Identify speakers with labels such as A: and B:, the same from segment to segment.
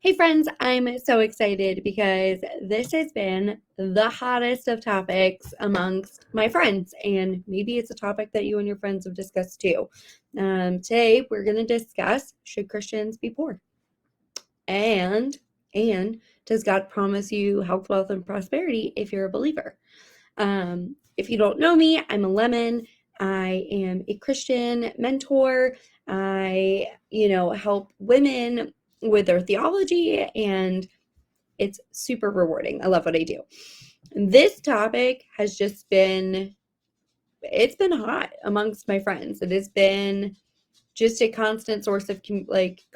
A: Hey friends, I'm so excited because this has been the hottest of topics amongst my friends, and maybe it's a topic that you and your friends have discussed too. Today we're going to discuss, should Christians be poor? And does God promise you health, wealth, and prosperity if you're a believer? If you don't know me, I'm a lemon. I am a Christian mentor. I, help women with their theology, and it's super rewarding. I love what I do. This topic has just it's been hot amongst my friends. It has been just a constant source of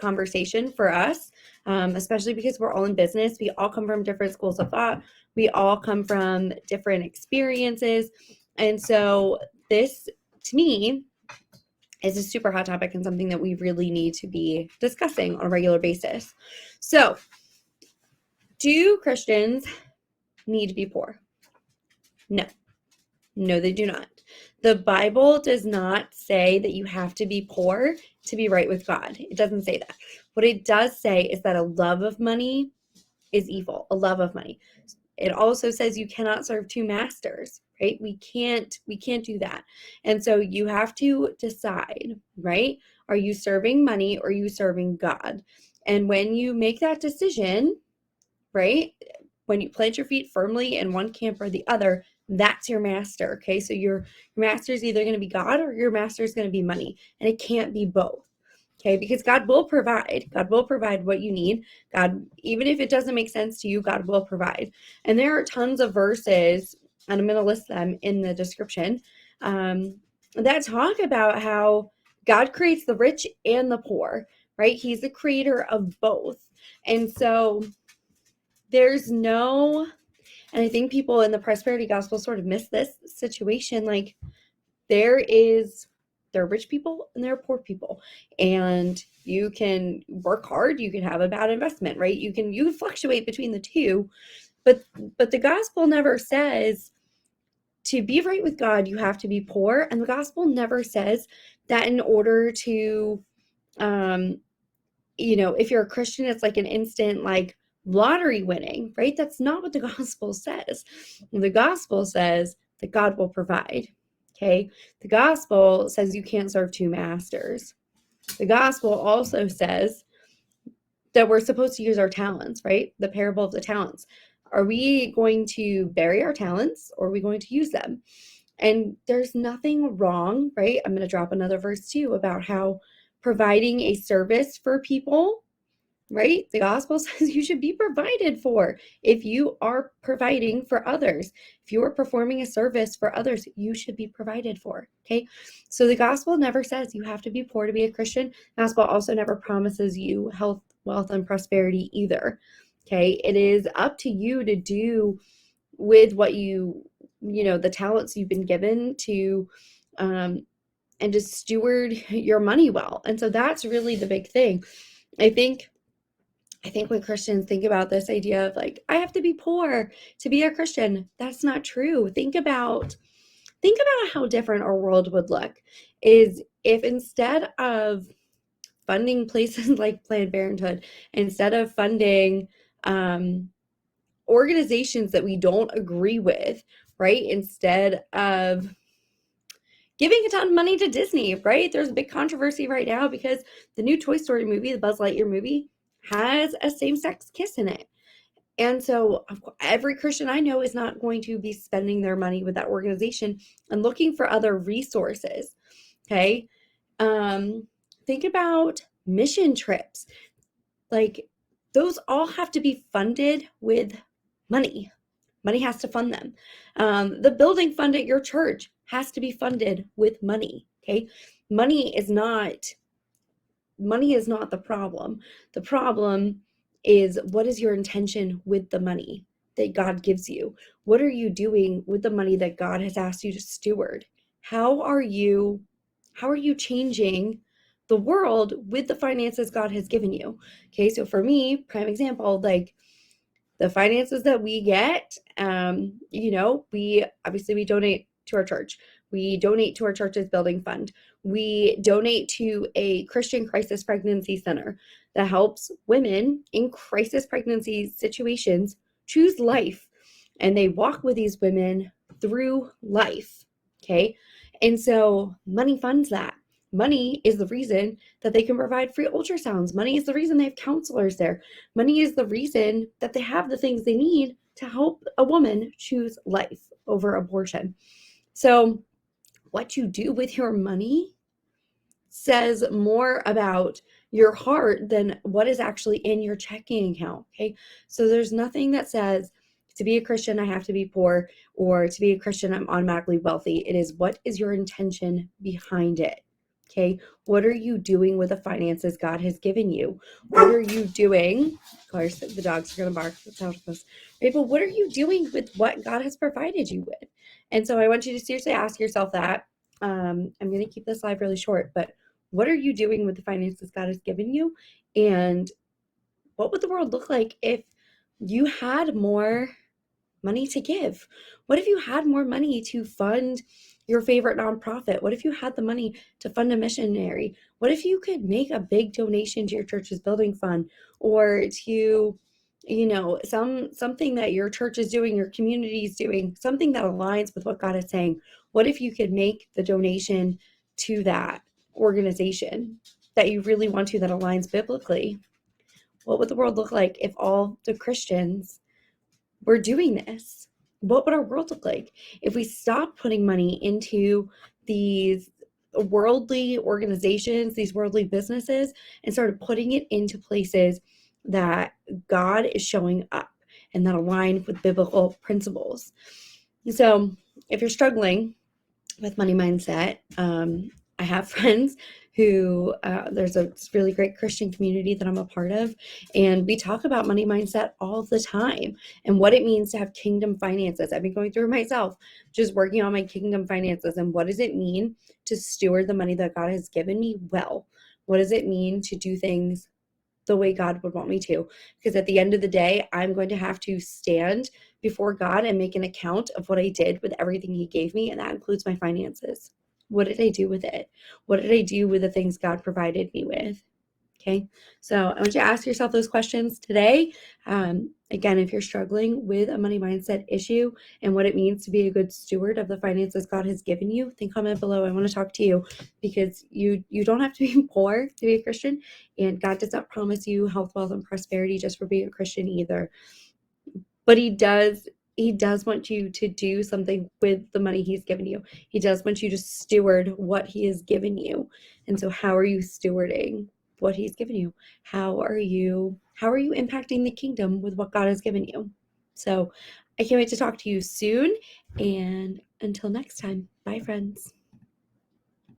A: conversation for us, especially because we're all in business. We all come from different schools of thought. We all come from different experiences. And so this, to me, is a super hot topic and something that we really need to be discussing on a regular basis. So, do Christians need to be poor? No. No, they do not. The Bible does not say that you have to be poor to be right with God. It doesn't say that. What it does say is that a love of money is evil, a love of money. It also says you cannot serve two masters, right? We can't do that. And so you have to decide, right? Are you serving money or are you serving God? And when you make that decision, right? When you plant your feet firmly in one camp or the other, that's your master. Okay. So your master is either going to be God or your master is going to be money. And it can't be both. Okay. Because God will provide. God will provide what you need. God, even if it doesn't make sense to you, God will provide. And there are tons of verses, and I'm going to list them in the description, that talk about how God creates the rich and the poor, right? He's the creator of both. And so there's no, and I think people in the prosperity gospel sort of miss this situation. Like there are rich people and there are poor people, and you can work hard, you can have a bad investment, right? You can fluctuate between the two, but the gospel never says to be right with God you have to be poor, and the gospel never says that in order to if you're a Christian, it's like an instant lottery winning, right? That's not what the gospel says. The gospel says that God will provide. Okay. The gospel says you can't serve two masters. The gospel also says that we're supposed to use our talents, right? The parable of the talents. Are we going to bury our talents or are we going to use them? And there's nothing wrong, right? I'm going to drop another verse too about how providing a service for people, right? The gospel says you should be provided for. If you are providing for others, if you are performing a service for others, you should be provided for. Okay. So the gospel never says you have to be poor to be a Christian. The gospel also never promises you health, wealth, and prosperity either. Okay. It is up to you to do with what the talents you've been given to, and to steward your money well. And so that's really the big thing. I think when Christians think about this idea of I have to be poor to be a Christian, that's not true. Think about how different our world would look is if instead of funding places like Planned Parenthood, instead of funding organizations that we don't agree with, right? Instead of giving a ton of money to Disney, right? There's a big controversy right now because the new Toy Story movie, the Buzz Lightyear movie, has a same-sex kiss in it. And so every Christian I know is not going to be spending their money with that organization and looking for other resources. Okay. Think about mission trips. Those all have to be funded with money. Money has to fund them. The building fund at your church has to be funded with money. Okay. Money is not the problem. The problem is, what is your intention with the money that God gives you? What are you doing with the money that God has asked you to steward? How are you changing the world with the finances God has given you? Okay, so for me, prime example, the finances that we get, we donate to our church. We donate to our church's building fund. We donate to a Christian crisis pregnancy center that helps women in crisis pregnancy situations choose life. And they walk with these women through life. Okay. And so money funds that. Money is the reason that they can provide free ultrasounds. Money is the reason they have counselors there. Money is the reason that they have the things they need to help a woman choose life over abortion. So, what you do with your money says more about your heart than what is actually in your checking account. Okay. So there's nothing that says to be a Christian, I have to be poor, or to be a Christian, I'm automatically wealthy. It is what is your intention behind it. Okay. What are you doing with the finances God has given you? What are you doing? Of course, the dogs are going to bark. That's how it goes. Right? But what are you doing with what God has provided you with? And so I want you to seriously ask yourself that. I'm going to keep this live really short, but what are you doing with the finances God has given you? And what would the world look like if you had more money to give? What if you had more money to fund your favorite nonprofit? What if you had the money to fund a missionary? What if you could make a big donation to your church's building fund, or to, something that your church is doing, your community is doing, something that aligns with what God is saying? What if you could make the donation to that organization that you really want to, that aligns biblically? What would the world look like if all the Christians were doing this? What would our world look like if we stopped putting money into these worldly organizations, these worldly businesses, and started putting it into places that God is showing up and that align with biblical principles? So if you're struggling with money mindset, I have friends who, there's a really great Christian community that I'm a part of, and we talk about money mindset all the time and what it means to have kingdom finances. I've been going through it myself, just working on my kingdom finances, and what does it mean to steward the money that God has given me well? What does it mean to do things the way God would want me to? Because at the end of the day, I'm going to have to stand before God and make an account of what I did with everything He gave me, and that includes my finances. What did I do with it? What did I do with the things God provided me with? Okay, so I want you to ask yourself those questions today. Again, if you're struggling with a money mindset issue and what it means to be a good steward of the finances God has given you, then comment below. I want to talk to you, because you don't have to be poor to be a Christian, and God does not promise you health, wealth, and prosperity just for being a Christian either. But he does want you to do something with the money He's given you. He does want you to steward what He has given you. And so how are you stewarding what He's given you? How are you impacting the kingdom with what God has given you? So I can't wait to talk to you soon. And until next time, bye friends.